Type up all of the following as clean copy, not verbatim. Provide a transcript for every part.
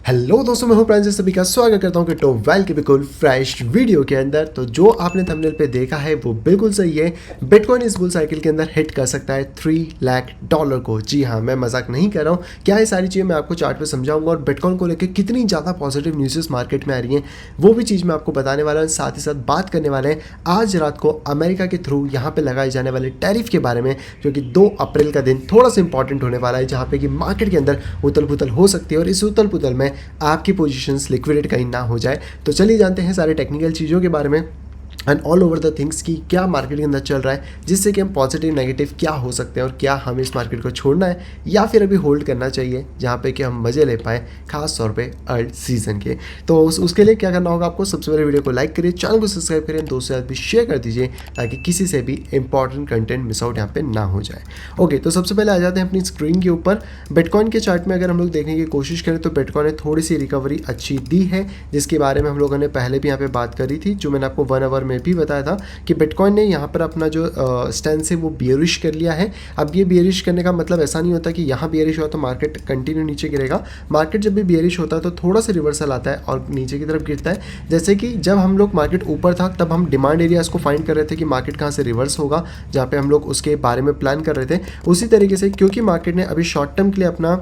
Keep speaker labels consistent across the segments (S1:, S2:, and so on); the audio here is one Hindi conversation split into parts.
S1: हेलो दोस्तों, मैं हूं प्रांजल, सभी का स्वागत करता हूं कि वेल के बिल्कुल फ्रेश वीडियो के अंदर। तो जो आपने थंबनेल पे देखा है वो बिल्कुल सही है। बिटकॉइन इस बुल साइकिल के अंदर हिट कर सकता है $3 लाख को। जी हाँ, मैं मजाक नहीं कर रहा हूँ। क्या ये सारी चीज़ें मैं आपको चार्ट पे समझाऊंगा और बिटकॉइन को लेकर कितनी ज़्यादा पॉजिटिव न्यूज़ मार्केट में आ रही हैं वो भी चीज़ मैं आपको बताने वाला हूँ। साथ ही साथ बात करने वाले हैं आज रात को अमेरिका के थ्रू यहाँ पे लगाए जाने वाले टैरिफ के बारे में, जो कि 2 अप्रैल का दिन थोड़ा सा इंपॉर्टेंट होने वाला है, जहाँ पे कि मार्केट के अंदर उथल पुथल हो सकती है और इस उथल पुथल में आपकी पोजीशंस लिक्विडेट कहीं ना हो जाए। तो चलिए जानते हैं सारे टेक्निकल चीज़ों के बारे में and all over the things की क्या मार्केट के अंदर चल रहा है, जिससे कि हम पॉजिटिव नेगेटिव क्या हो सकते हैं और क्या हमें इस मार्केट को छोड़ना है या फिर अभी होल्ड करना चाहिए, जहाँ पे कि हम मज़े ले पाए खास तौर पे अर्ल सीजन के। तो उसके लिए क्या करना होगा आपको, सबसे पहले वीडियो को लाइक करिए, चैनल को सब्सक्राइब करिए, दोस्तों के साथ भी शेयर कर दीजिए ताकि किसी से भी इंपॉर्टेंट कंटेंट मिस आउट यहाँ पे ना हो जाए। ओके, तो सबसे पहले आ जाते हैं अपनी स्क्रीन के ऊपर। बिटकॉइन के चार्ट में अगर हम लोग देखने की कोशिश करें तो बिटकॉइन ने थोड़ी सी रिकवरी अच्छी दी है, जिसके बारे में हम लोगों ने पहले भी यहाँ पे बात करी थी, जो मैंने आपको 1 आवर में भी बताया था कि बिटकॉइन ने यहाँ पर अपना जो स्टैंस है वो बियरिश कर लिया है। अब ये बियरिश करने का मतलब ऐसा नहीं होता कि यहाँ बियरिश हुआ तो मार्केट कंटिन्यू नीचे गिरेगा। मार्केट जब भी बियरिश होता है तो थोड़ा सा रिवर्सल आता है और नीचे की तरफ गिरता है। जैसे कि जब हम लोग मार्केट ऊपर था तब हम डिमांड एरियाज को फाइंड कर रहे थे कि मार्केट कहाँ से रिवर्स होगा, जहाँ पे हम लोग उसके बारे में प्लान कर रहे थे। उसी तरीके से क्योंकि मार्केट ने अभी शॉर्ट टर्म के लिए अपना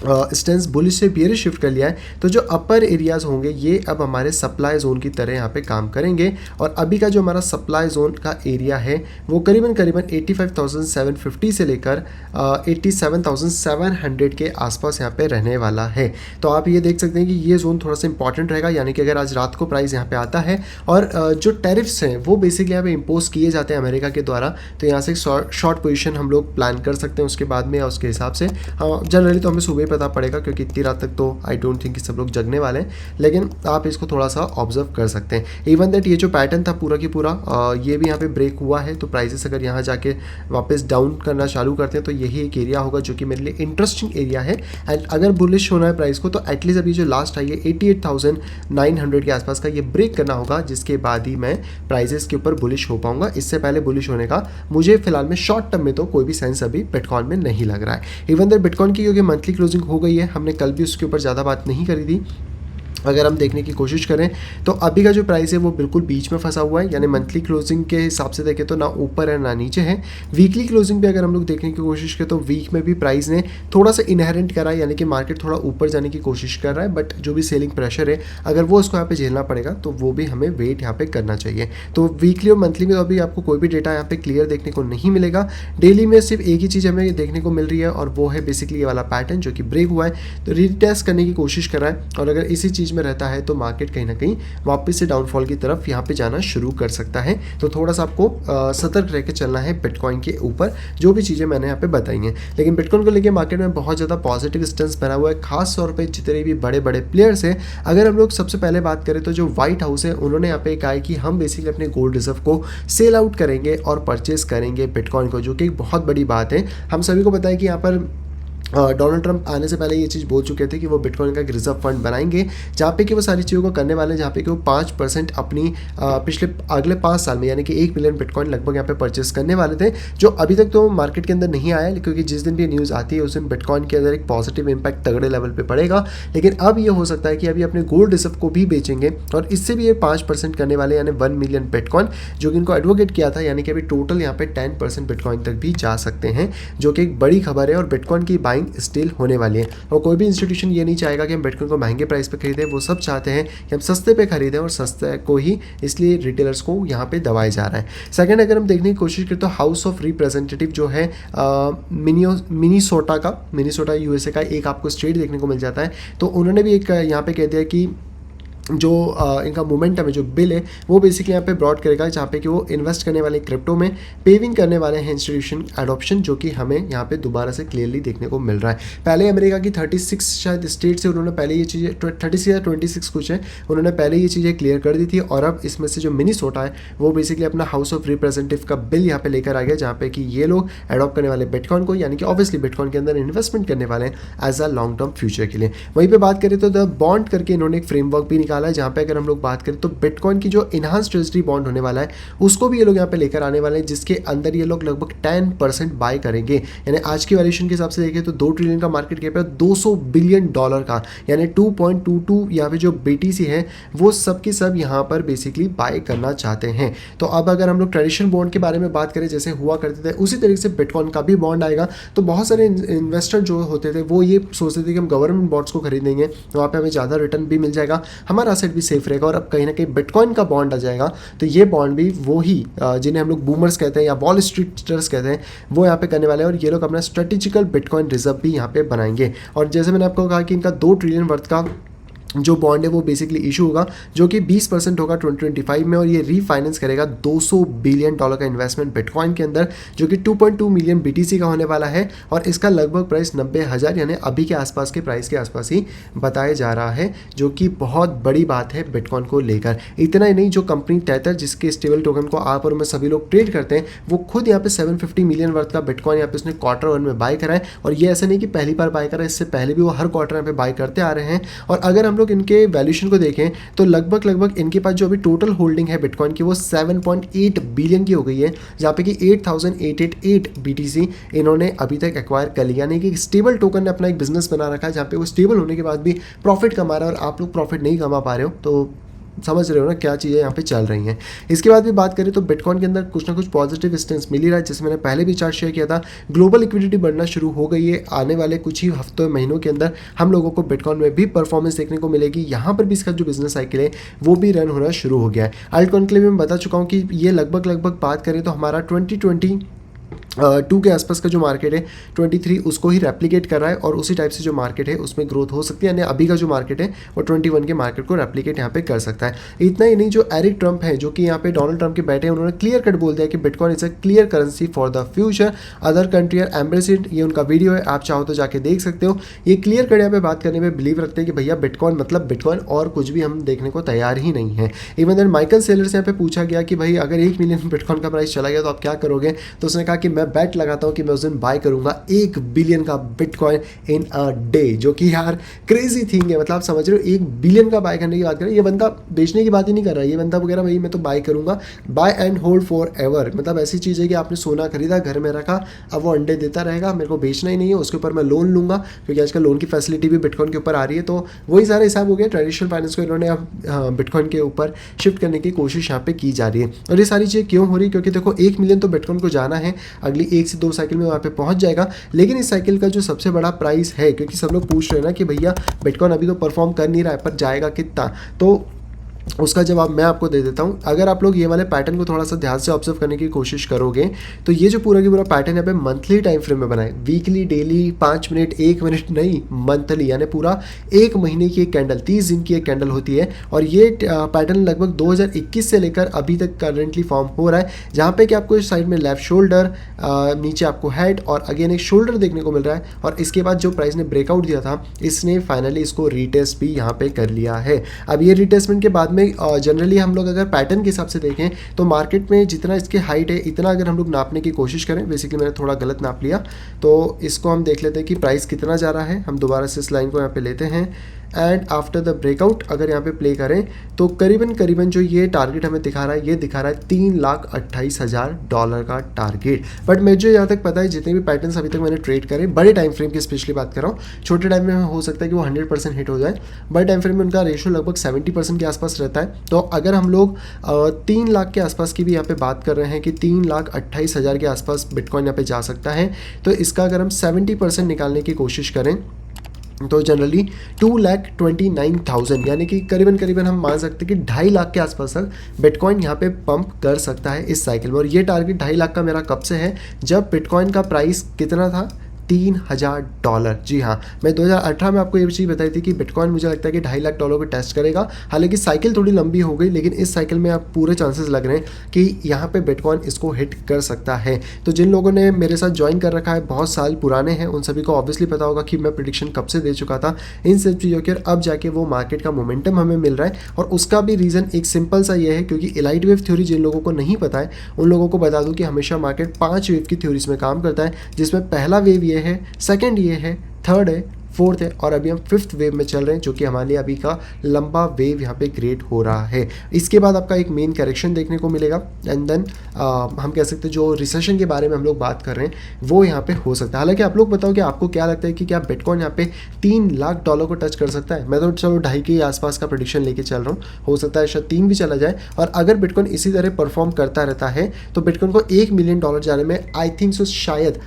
S1: स्टेंस बुलिश से बियरिश शिफ्ट कर लिया है, तो जो अपर एरियाज होंगे ये अब हमारे सप्लाई जोन की तरह यहाँ पे काम करेंगे। और अभी का जो हमारा सप्लाई जोन का एरिया है वो करीबन 85,750 से लेकर 87,700 के आसपास यहाँ पे रहने वाला है। तो आप ये देख सकते हैं कि ये जोन थोड़ा सा इंपॉर्टेंट रहेगा, यानी कि अगर आज रात को प्राइस यहाँ पे आता है और जो टैरिफ्स हैं वो बेसिकली यहाँ पे इम्पोज किए जाते हैं अमेरिका के द्वारा, तो यहाँ से शॉर्ट पोजिशन हम लोग प्लान कर सकते हैं उसके बाद में। उसके हिसाब से जनरली तो हमें सुबह पता पड़ेगा, क्योंकि इतनी रात तक तो आई डोंट थिंक कि सब लोग जगने वाले हैं, लेकिन आप इसको थोड़ा सा ऑब्जर्व कर सकते हैं। इवन दैट ये जो पैटर्न था पूरा की पूरा ये भी यहाँ पे ब्रेक हुआ है, तो प्राइसेस अगर यहाँ जाके वापस डाउन करना चालू करते हैं तो यही एक एरिया होगा जो कि मेरे लिए इंटरेस्टिंग एरिया है। एंड अगर बुलिश होना है प्राइस को तो एटलीस्ट अभी जो लास्ट आई है 88,900 के आसपास का ये ब्रेक करना होगा, जिसके बाद ही मैं प्राइसेस के ऊपर बुलिश हो पाऊंगा। इससे पहले बुलिश होने का मुझे फिलहाल में शॉर्ट टर्म में तो कोई भी सेंस अभी बिटकॉइन में नहीं लग रहा है। इवन दैट बिटकॉइन की क्योंकि मंथली क्लोजिंग हो गई है, हमने कल भी उसके ऊपर ज़्यादा बात नहीं करी थी। अगर हम देखने की कोशिश करें तो अभी का जो प्राइस है वो बिल्कुल बीच में फंसा हुआ है, यानी मंथली क्लोजिंग के हिसाब से देखें तो ना ऊपर है ना नीचे है। वीकली क्लोजिंग भी अगर हम लोग देखने की कोशिश करें तो वीक में भी प्राइस ने थोड़ा सा इनहेरेंट करा है, यानी कि मार्केट थोड़ा ऊपर जाने की कोशिश कर रहा है, बट जो भी सेलिंग प्रेशर है अगर वो उसको यहाँ पे झेलना पड़ेगा तो वो भी हमें वेट यहाँ पे करना चाहिए। तो वीकली और मंथली में तो अभी आपको कोई भी डेटा यहाँ पे क्लियर देखने को नहीं मिलेगा। डेली में सिर्फ एक ही चीज़ हमें देखने को मिल रही है और वो है बेसिकली ये वाला पैटर्न जो कि ब्रेक हुआ है, तो रीटेस्ट करने की कोशिश कर रहा है। और अगर इसी चीज़ में रहता है तो मार्केट कहीं ना कहीं वापस से डाउनफॉल की तरफ यहाँ पे जाना शुरू कर सकता है। तो थोड़ा सा आपको सतर्क रह के चलना है बिटकॉइन के ऊपर, जो भी चीज़ें मैंने यहाँ पे बताई हैं। लेकिन बिटकॉइन को लेके मार्केट में बहुत ज़्यादा पॉजिटिव स्टेंस बना हुआ है, खास तौर पे जितने भी बड़े बड़े प्लेयर्स हैं। अगर हम लोग सबसे पहले बात करें तो जो व्हाइट हाउस है उन्होंने यहाँ पे कहा है कि हम बेसिकली अपने गोल्ड रिजर्व को सेल आउट करेंगे और परचेज करेंगे बिटकॉइन को, जो कि एक बहुत बड़ी बात है। हम सभी को पता है कि यहाँ पर डोनाल्ड ट्रंप आने से पहले ये चीज़ बोल चुके थे कि वो बिटकॉइन का एक रिजर्व फंड बनाएंगे, जहाँ पे कि वो सारी चीज़ों को करने वाले हैं, जहाँ पे कि वो 5% अपनी पिछले अगले 5 साल में यानी कि 1 मिलियन बिटकॉइन लगभग यहाँ पे परचेस करने वाले थे, जो अभी तक तो मार्केट के अंदर नहीं आया, क्योंकि जिस दिन भी न्यूज़ आती है उस दिन बिटकॉइन के अंदर एक पॉजिटिव इंपैक्ट तगड़े लेवल पर पड़ेगा। लेकिन अब ये हो सकता है कि अभी अपने गोल्ड रिजर्व को भी बेचेंगे और इससे भी ये 5% करने वाले, यानी 1 मिलियन बिटकॉइन, जो कि इनको एडवोकेट किया था, यानी कि अभी टोटल यहाँ पे 10% बिटकॉइन तक भी जा सकते हैं, जो कि एक बड़ी खबर है। और बिटकॉइन की बाइंग स्टिल होने वाली है और कोई भी इंस्टीट्यूशन ये नहीं चाहेगा कि हम बिटकॉइन को महंगे प्राइस पे खरीदें, वो सब चाहते हैं कि हम सस्ते पे खरीदें और सस्ते को ही, इसलिए रिटेलर्स को यहाँ पे दबाया जा रहा है। सेकंड, अगर हम देखने की कोशिश करें तो हाउस ऑफ रिप्रेजेंटेटिव जो है मिनीसोटा यूएसए का एक आपको स्टेट देखने को मिल जाता है, तो उन्होंने भी एक यहाँ पे कह दिया कि जो इनका मोमेंटम है, जो बिल है, वो बेसिकली यहाँ पे ब्रॉड करेगा, जहाँ पे कि वो इन्वेस्ट करने वाले क्रिप्टो में पेविंग करने वाले हैं इंस्टीट्यूशन एडॉप्शन, जो कि हमें यहाँ पे दोबारा से क्लियरली देखने को मिल रहा है। पहले अमेरिका की 36 शायद स्टेट से उन्होंने पहले ये चीज़ें 36 या 26 कुछ है, उन्होंने पहले ये चीज़ें क्लियर कर दी थी। और अब इसमें से जो मिनीसोटा है वो बेसिकली अपना हाउस ऑफ रिप्रेजेंटेटिव का बिल यहाँ पे लेकर आ गया, जहाँ पे कि ये लोग एडॉप्ट करने वाले बिटकॉइन को, यानी कि ऑब्वियसली बिटकॉइन के अंदर इन्वेस्टमेंट करने वाले हैं as a long term future के लिए। वहीं पर बात करें तो द बॉन्ड करके इन्होंने एक फ्रेमवर्क भी निकाला वाला है, जहाँ पे अगर हम लोग बात करें तो बिटकॉइन की जो इनहांस ट्रेजरी बॉन्ड होने वाला है उसको भी ये लोग यहाँ पे लेकर आने वाले हैं, जिसके अंदर ये लोग लगभग 10% बाय करेंगे। यानी आज की वैल्यूएशन के हिसाब से देखें तो 2 ट्रिलियन का मार्केट कैप है, $200 बिलियन का, यानी 2.22 यहाँ पे जो BTC है वो सब की सब यहाँ पर बेसिकली बाय करना चाहते हैं। तो अब अगर हम लोग ट्रेडिशनल बॉन्ड के बारे में बात करें जैसे हुआ करते थे उसी तरीके से बिटकॉइन का भी बॉन्ड आएगा। तो बहुत सारे इन्वेस्टर जो होते थे वो ये सोचते थे कि हम गवर्नमेंट बॉन्ड्स को खरीदेंगे, वहाँ पे हमें ज़्यादा रिटर्न भी मिल जाएगा, हमारा असेट भी सेफ रहेगा। और अब कहीं ना कहीं बिटकॉइन का बॉन्ड आ जाएगा तो ये बॉन्ड भी वो ही जिन्हें हम लोग बूमर्स कहते हैं या वॉल स्ट्रीटर्स कहते हैं वो यहाँ पे करने वाले हैं, और ये लोग अपना स्ट्रेटेजिकल बिटकॉइन रिजर्व भी यहाँ पे बनाएंगे। और जैसे मैंने आपको कहा कि इनका 2 ट्रिलियन वर्थ का जो बॉन्ड है वो बेसिकली इशू होगा, जो कि 20% होगा 2025 में, और ये रीफाइनेंस करेगा $200 बिलियन का इन्वेस्टमेंट बिटकॉइन के अंदर, जो कि 2.2 मिलियन BTC का होने वाला है। और इसका लगभग प्राइस 90,000 यानी अभी के आसपास के प्राइस के आसपास ही बताया जा रहा है, जो कि बहुत बड़ी बात है बिटकॉइन को लेकर। इतना ही नहीं, जो कंपनी टेथर जिसके स्टेबल टोकन को आप और मैं सभी लोग ट्रेड करते हैं, वो खुद यहाँ पे 750 मिलियन वर्थ का बिटकॉइन यहाँ पे उसने Q1 में बाय करा है। और ये ऐसा नहीं कि पहली बार बाय करा है, इससे पहले भी वो हर क्वार्टर यहाँ पे बाय करते आ रहे हैं। और अगर हम लोग इनके वैल्यूएशन को देखें तो लगभग इनके पास जो अभी टोटल होल्डिंग है बिटकॉइन की वो 7.8 बिलियन की हो गई है, जहाँ पे कि 8,888 BTC इन्होंने अभी तक एक्वायर कर लिया। यानी कि स्टेबल टोकन ने अपना एक बिजनेस बना रखा है जहाँ पे वो स्टेबल होने के बाद भी प्रॉफिट कमा रहा है, और आप लोग प्रॉफिट नहीं कमा पा रहे हो, तो समझ रहे हो ना क्या चीज़ें यहाँ पे चल रही हैं। इसके बाद भी बात करें तो बिटकॉइन के अंदर कुछ ना कुछ पॉजिटिव स्टेंस मिल ही रहा है, जैसे मैंने पहले भी चार्ट शेयर किया था। ग्लोबल लिक्विडिटी बढ़ना शुरू हो गई है, आने वाले कुछ ही हफ्तों महीनों के अंदर हम लोगों को बिटकॉइन में भी परफॉर्मेंस देखने को मिलेगी। यहाँ पर भी इसका जो बिजनेस साइकिल है वो भी रन होना शुरू हो गया है। अल्टकॉइन के लिए मैं बता चुका हूँ कि ये लगभग बात करें तो हमारा 2022 के आसपास का जो मार्केट है 23 उसको ही रेप्लिकेट कर रहा है, और उसी टाइप से जो मार्केट है उसमें ग्रोथ हो सकती है। यानी अभी का जो मार्केट है वो 21 के मार्केट को रेप्लिकेट यहाँ पे कर सकता है। इतना ही नहीं, जो एरिक ट्रंप है जो कि यहाँ पे डोनाल्ड ट्रंप के बैठे हैं, उन्होंने क्लियर कट बोल दिया कि bitcoin is a clear currency for the future, other country are embrace it. ये उनका वीडियो है, आप चाहो तो जाके देख सकते हो। ये क्लियर कट यहाँ पे बात करने में बिलीव रखते हैं कि भैया बिटकॉइन मतलब बिटकॉइन, और कुछ भी हम देखने को तैयार ही नहीं है। इवन देन माइकल सेलर से यहाँ पे पूछा गया कि भाई अगर 1 मिलियन बिटकॉइन का प्राइस चला गया तो आप क्या करोगे, तो उसने कहा कि मैं बैट लगाता हूँ कि मैं उस दिन बाय करूंगा 1 बिलियन का बिटकॉइन इन अ डे, जो कि यार क्रेजी थिंग है। मतलब आप समझ रहे हो, 1 बिलियन का बाय करने की बात कर रहे हैं। ये बंदा बेचने की बात ही नहीं कर रहा है, ये बंदा वगैरह भाई मैं तो बाय करूंगा, buy and hold forever. मतलब ऐसी चीज़ है कि आपने सोना खरीदा, घर में रखा, अब वो अंडे देता रहेगा, मेरे को बेचना ही नहीं है, उसके ऊपर मैं लोन लूंगा, क्योंकि आजकल लोन की फैसिलिटी भी बिटकॉइन के ऊपर आ रही है। तो वही सारा हिसाब हो गया ट्रेडिशनल फाइनेंस को इन्होंने अब बिटकॉइन के ऊपर शिफ्ट करने की कोशिश यहाँ पे की जा रही है। और ये सारी चीज़ें क्यों हो रही है, क्योंकि देखो 1 मिलियन तो बिटकॉइन को जाना है, अगली 1 से 2 साइकिल में वहाँ पे पहुंच जाएगा। लेकिन इस साइकिल का जो सबसे बड़ा प्राइस है, क्योंकि सब लोग पूछ रहे हैं ना कि भैया बिटकॉइन अभी तो परफॉर्म कर नहीं रहा है, पर जाएगा कितना, तो उसका जवाब मैं आपको दे देता हूँ। अगर आप लोग ये वाले पैटर्न को थोड़ा सा ध्यान से ऑब्जर्व करने की कोशिश करोगे तो ये जो पूरा की पूरा पैटर्न है पे मंथली टाइम फ्रेम में बनाए, वीकली, डेली, 5 मिनट, 1 मिनट नहीं, मंथली, यानी पूरा 1 महीने की एक कैंडल, 30 दिन की एक कैंडल होती है। और ये पैटर्न लगभग 2021 से लेकर अभी तक करेंटली फॉर्म हो रहा है, जहाँ पे कि आपको इस साइड में लेफ्ट शोल्डर, नीचे आपको हेड और अगेन एक शोल्डर देखने को मिल रहा है। और इसके बाद जो प्राइस ने ब्रेकआउट दिया था, इसने फाइनली इसको रीटेस्ट भी यहाँ पे कर लिया है। अब ये रीटेस्टमेंट के बाद में जनरली हम लोग अगर पैटर्न के हिसाब से देखें तो मार्केट में जितना इसके हाइट है इतना अगर हम लोग नापने की कोशिश करें, बेसिकली मैंने थोड़ा गलत नाप लिया, तो इसको हम देख लेते हैं कि प्राइस कितना जा रहा है। हम दोबारा से इस लाइन को यहाँ पे लेते हैं एंड आफ्टर द ब्रेकआउट अगर यहाँ पे प्ले करें तो करीबन जो ये टारगेट हमें दिखा रहा है, ये दिखा रहा है $3,28,000 का टारगेट। बट मुझे यहाँ तक पता है जितने भी पैटर्न्स अभी तक मैंने ट्रेड करे, बड़े टाइम फ्रेम की स्पेशली बात कर रहा हूँ, छोटे टाइम में हो सकता है कि वो 100% हिट हो जाए, बड़े टाइम फ्रेम में उनका रेशियो लगभग 70% के आसपास रहता है। तो अगर हम लोग 3 लाख के आसपास की भी यहाँ पे बात कर रहे हैं कि 3,28,000 के आसपास बिटकॉइन यहाँ पे जा सकता है, तो इसका अगर हम 70% निकालने की कोशिश करें तो जनरली 2,29,000 यानी कि करीबन हम मान सकते हैं कि 2.5 लाख के आसपास तक बिटकॉइन यहाँ पे पंप कर सकता है इस साइकिल में। और ये टारगेट 2.5 लाख का मेरा कब से है, जब बिटकॉइन का प्राइस कितना था, $3,000। जी हाँ, मैं 2018 में आपको ये चीज़ बताई थी कि बिटकॉइन मुझे लगता है कि $2.5 लाख को टेस्ट करेगा। हालांकि साइकिल थोड़ी लंबी हो गई, लेकिन इस साइकिल में आप पूरे चांसेस लग रहे हैं कि यहाँ पे बिटकॉइन इसको हिट कर सकता है। तो जिन लोगों ने मेरे साथ ज्वाइन कर रखा है, बहुत साल पुराने हैं, उन सभी को ऑब्वियसली पता होगा कि मैं प्रेडिक्शन कब से दे चुका था इन सब चीज़ों के। अब जाके वो मार्केट का मोमेंटम हमें मिल रहा है, और उसका भी रीज़न एक सिंपल सा ये है, क्योंकि एलाइट वेव थ्योरी जिन लोगों को नहीं पता है उन लोगों को बता दूँ कि हमेशा मार्केट 5 वेव की थ्योरीज में काम करता है, जिसमें पहला वेव ये है, सेकेंड ये है, थर्ड है, फोर्थ है और अभी हम फिफ्थ वेव में चल रहे हैं, जो कि हमारे लिए अभी का लंबा वेव यहाँ पे क्रिएट हो रहा है। इसके बाद आपका एक मेन करेक्शन देखने को मिलेगा एंड देन हम कह सकते हैं जो रिसेशन के बारे में हम लोग बात कर रहे हैं वो यहाँ पे हो सकता है। हालांकि आप लोग बताओ कि आपको क्या लगता है कि क्या बिटकॉइन यहाँ पे $3 लाख को टच कर सकता है? मैं तो चलो 2.5 के आसपास का प्रेडिक्शन लेके चल रहा हूँ, हो सकता है शायद 3 भी चला जाए। और अगर बिटकॉइन इसी तरह परफॉर्म करता रहता है तो बिटकॉइन को $1 मिलियन जाने में आई थिंक सो शायद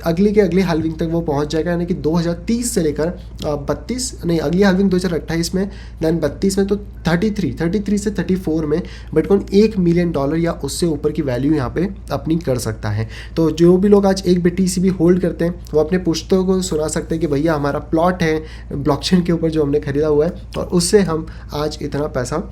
S1: अगली के अगली हाल्विंग तक वो पहुंच जाएगा, यानी कि 2030 से लेकर 32 नहीं, अगली हाल्विंग 2028 में, देन 32 में, तो 33 से 34 में बिटकॉइन $1 मिलियन या उससे ऊपर की वैल्यू यहाँ पे अपनी कर सकता है। तो जो भी लोग आज एक BTC भी होल्ड करते हैं वो अपने पुश्तों को सुना सकते हैं कि भैया हमारा प्लॉट है ब्लॉकचेन के ऊपर जो हमने खरीदा हुआ है और उससे हम आज इतना पैसा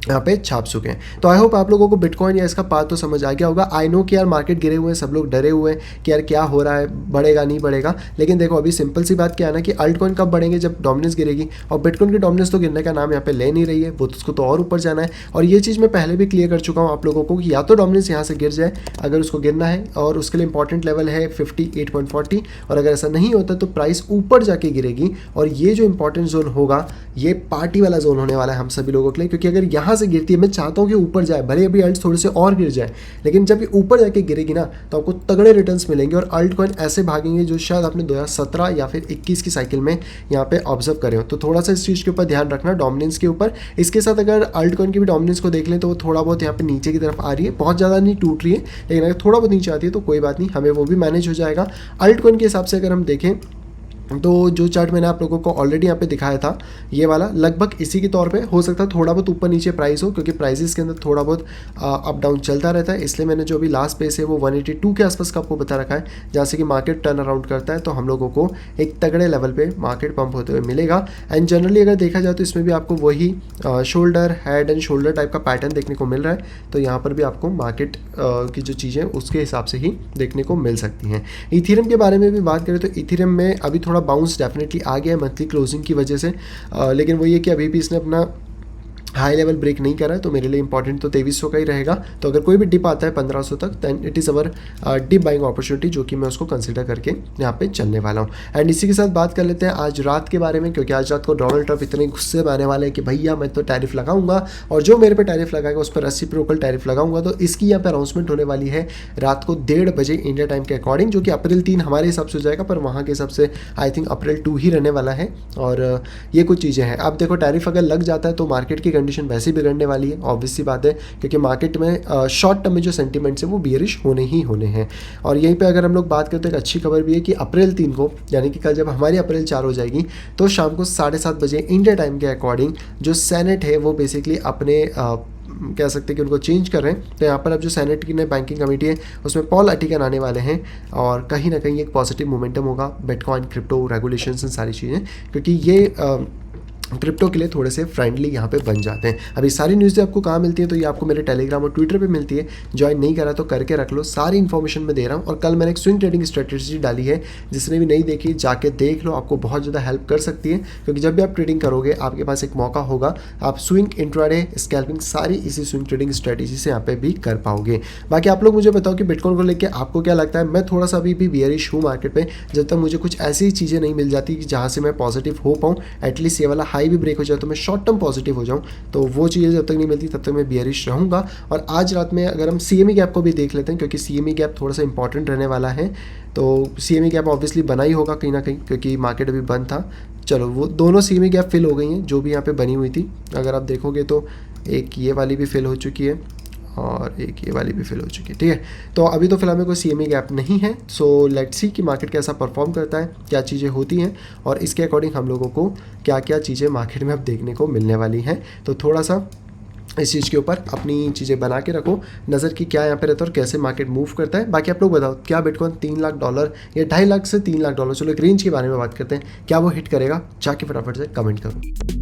S1: यहाँ पे छाप चुके हैं। तो आई होप आप लोगों को बिटकॉइन या इसका पाथ तो समझ आ गया होगा। आई नो कि यार मार्केट गिरे हुए हैं, सब लोग डरे हुए हैं कि यार क्या हो रहा है, बढ़ेगा नहीं बढ़ेगा। लेकिन देखो अभी सिंपल सी बात क्या है ना कि अल्ट कॉइन कब बढ़ेंगे, जब डोमिनेंस गिरेगी। और बिटकॉइन की डोमिनेंस तो गिरने का नाम यहाँ पे ले नहीं रही है, वो तो उसको तो और ऊपर जाना है। और ये चीज़ मैं पहले भी क्लियर कर चुका हूँ आप लोगों को कि या तो डोमिनेंस यहाँ से गिर जाए अगर उसको गिरना है, और उसके लिए इंपॉर्टेंट लेवल है 58.40, और अगर ऐसा नहीं होता तो प्राइस ऊपर जाके गिरेगी। और ये जो इंपॉर्टेंट जोन होगा ये पार्टी वाला जोन होने वाला है हम सभी लोगों के लिए, क्योंकि अगर यहाँ से गिरती है, मैं चाहता हूँ कि ऊपर जाए, भले अभी अल्ट थोड़े से और गिर जाए, लेकिन जब ये ऊपर जाके गिरेगी ना तो आपको तगड़े रिटर्न्स मिलेंगे और अल्ट कॉइन ऐसे भागेंगे जो शायद आपने 2017 या फिर 21 की साइकिल में यहाँ पे ऑब्जर्व करे हो। तो थोड़ा सा इस चीज़ के ऊपर ध्यान रखना, डोमिनेंस के ऊपर। इसके साथ अगर अल्ट कॉइन की भी डोमिनेंस को देख लें तो वो थोड़ा बहुत यहाँ पे नीचे की तरफ आ रही है, बहुत ज़्यादा नहीं टूट रही है, लेकिन अगर थोड़ा बहुत नीचे आती है तो कोई बात नहीं, हमें वो भी मैनेज हो जाएगा। अल्ट कॉइन के हिसाब से अगर हम देखें तो जो चार्ट मैंने आप लोगों को ऑलरेडी यहाँ पे दिखाया था, ये वाला लगभग इसी के तौर पे हो सकता है थोड़ा बहुत ऊपर नीचे प्राइस हो, क्योंकि प्राइसेस के अंदर थोड़ा बहुत अप डाउन चलता रहता है। इसलिए मैंने जो अभी लास्ट पेस है वो 182 के आसपास का आपको बता रखा है, जहाँ से कि मार्केट टर्न अराउंड करता है तो हम लोगों को एक तगड़े लेवल पे मार्केट पंप होते हुए मिलेगा। एंड जनरली अगर देखा जाए तो इसमें भी आपको वही shoulder, head and shoulder type का पैटर्न देखने को मिल रहा है। तो यहाँ पर भी आपको मार्केट की जो चीज़ें उसके हिसाब से ही देखने को मिल सकती हैं। इथेरियम के बारे में भी बात करें तो इथेरियम में अभी थोड़ा बाउंस डेफिनेटली आ गया है मंथली क्लोजिंग की वजह से, लेकिन वो ये कि अभी भी इसने अपना हाई लेवल ब्रेक नहीं करा है। तो मेरे लिए इंपॉर्टेंट तो 2300 का ही रहेगा। तो अगर कोई भी डिप आता है 1500 तक then it is our dip buying opportunity, जो कि मैं उसको कंसिडर करके यहाँ पे चलने वाला हूँ। एंड इसी के साथ बात कर लेते हैं आज रात के बारे में, क्योंकि आज रात को डोनाल्ड ट्रंप इतने गुस्से में आने वाले हैं कि भैया मैं तो टैरिफ लगाऊंगा और जो मेरे पे टैरिफ लगाएगा उस पर रेसिप्रोकल टैरिफ लगाऊंगा। तो इसकी यहाँ पे अनाउंसमेंट होने वाली है रात को 1:30 बजे इंडिया टाइम के अकॉर्डिंग, जो कि अप्रैल 3 हमारे हिसाब से हो जाएगा, पर वहाँ के हिसाब से आई थिंक अप्रैल 2 ही रहने वाला है। और ये कुछ चीज़ें हैं। अब देखो टैरिफ अगर लग जाता है तो मार्केट की कंडीशन वैसे ही बिगड़ने वाली है, ऑब्वियस सी बात है, क्योंकि मार्केट में शॉर्ट टर्म में जो सेंटीमेंट्स है वो बियरिश होने ही होने हैं। और यहीं पे अगर हम लोग बात करते हैं, एक अच्छी खबर भी है कि अप्रैल 3 को, यानी कि कल जब हमारी अप्रैल 4 हो जाएगी, तो शाम को 7:30 बजे इंडिया टाइम के अकॉर्डिंग जो सेनेट है वो बेसिकली अपने कह सकते हैं कि उनको चेंज कर रहे हैं। तो यहाँ पर अब जो सेनेट की नई बैंकिंग कमेटी है उसमें पॉल अटिकन आने वाले हैं, और कहीं ना कहीं एक पॉजिटिव मोमेंटम होगा बिटकॉइन, क्रिप्टो, रेगुलेशंस एंड सारी चीज़ें, क्योंकि ये क्रिप्टो के लिए थोड़े से फ्रेंडली यहाँ पे बन जाते हैं। अभी सारी न्यूज़ें आपको कहाँ मिलती है, तो ये आपको मेरे टेलीग्राम और ट्विटर पे मिलती है। ज्वाइन नहीं करा तो करके रख लो, सारी इन्फॉर्मेशन मैं दे रहा हूँ। और कल मैंने एक स्विंग ट्रेडिंग स्ट्रेटेजी डाली है, जिसने भी नहीं देखी जाके देख लो, आपको बहुत ज़्यादा हेल्प कर सकती है। क्योंकि जब भी आप ट्रेडिंग करोगे आपके पास एक मौका होगा, आप स्विंग, इंट्राडे, स्कैल्पिंग सारी इसी स्विंग ट्रेडिंग स्ट्रेटेजी से यहाँ पे भी कर पाओगे। बाकी आप लोग मुझे बताओ कि बिटकॉइन को लेकर आपको क्या लगता है। मैं थोड़ा सा अभी भी बियरिश हूँ मार्केट पे, जब तक मुझे कुछ ऐसी चीज़ें नहीं मिल जाती कि जहाँ से मैं पॉजिटिव हो पाऊँ, एटलीस्ट ये वाला हाई भी ब्रेक हो जाए तो शॉर्ट टर्म पॉजिटिव हो जाऊं, तो वो चीज़ें जब तक नहीं मिलती तब तक मैं बियरिश रहूंगा। और आज रात में अगर हम CME गैप को भी देख लेते हैं, क्योंकि CME गैप थोड़ा सा इंपॉर्टेंट रहने वाला है। तो CME गैप ऑब्वियसली बना ही होगा कहीं ना कहीं, क्योंकि मार्केट अभी बंद था। चलो वो दोनों CME गैप फिल हो गई हैं जो भी यहाँ पे बनी हुई थी। अगर आप देखोगे तो एक ये वाली भी फिल हो चुकी है और एक ये वाली भी फिल हो चुकी है, ठीक है। तो अभी तो फिलहाल में कोई CME गैप नहीं है। सो लेट्स सी कि मार्केट कैसा परफॉर्म करता है, क्या चीज़ें होती हैं, और इसके अकॉर्डिंग हम लोगों को क्या क्या चीज़ें मार्केट में अब देखने को मिलने वाली हैं। तो थोड़ा सा इस चीज़ के ऊपर अपनी चीज़ें बना के रखो नज़र की क्या यहाँ पे रहता है और कैसे मार्केट मूव करता है। बाकी आप लोग बताओ, क्या बिटकॉइन $3 लाख या 2.5 लाख से $3 लाख, चलो एक रेंज के बारे में बात करते हैं, क्या वो हिट करेगा? जाके फटाफट से कमेंट करो।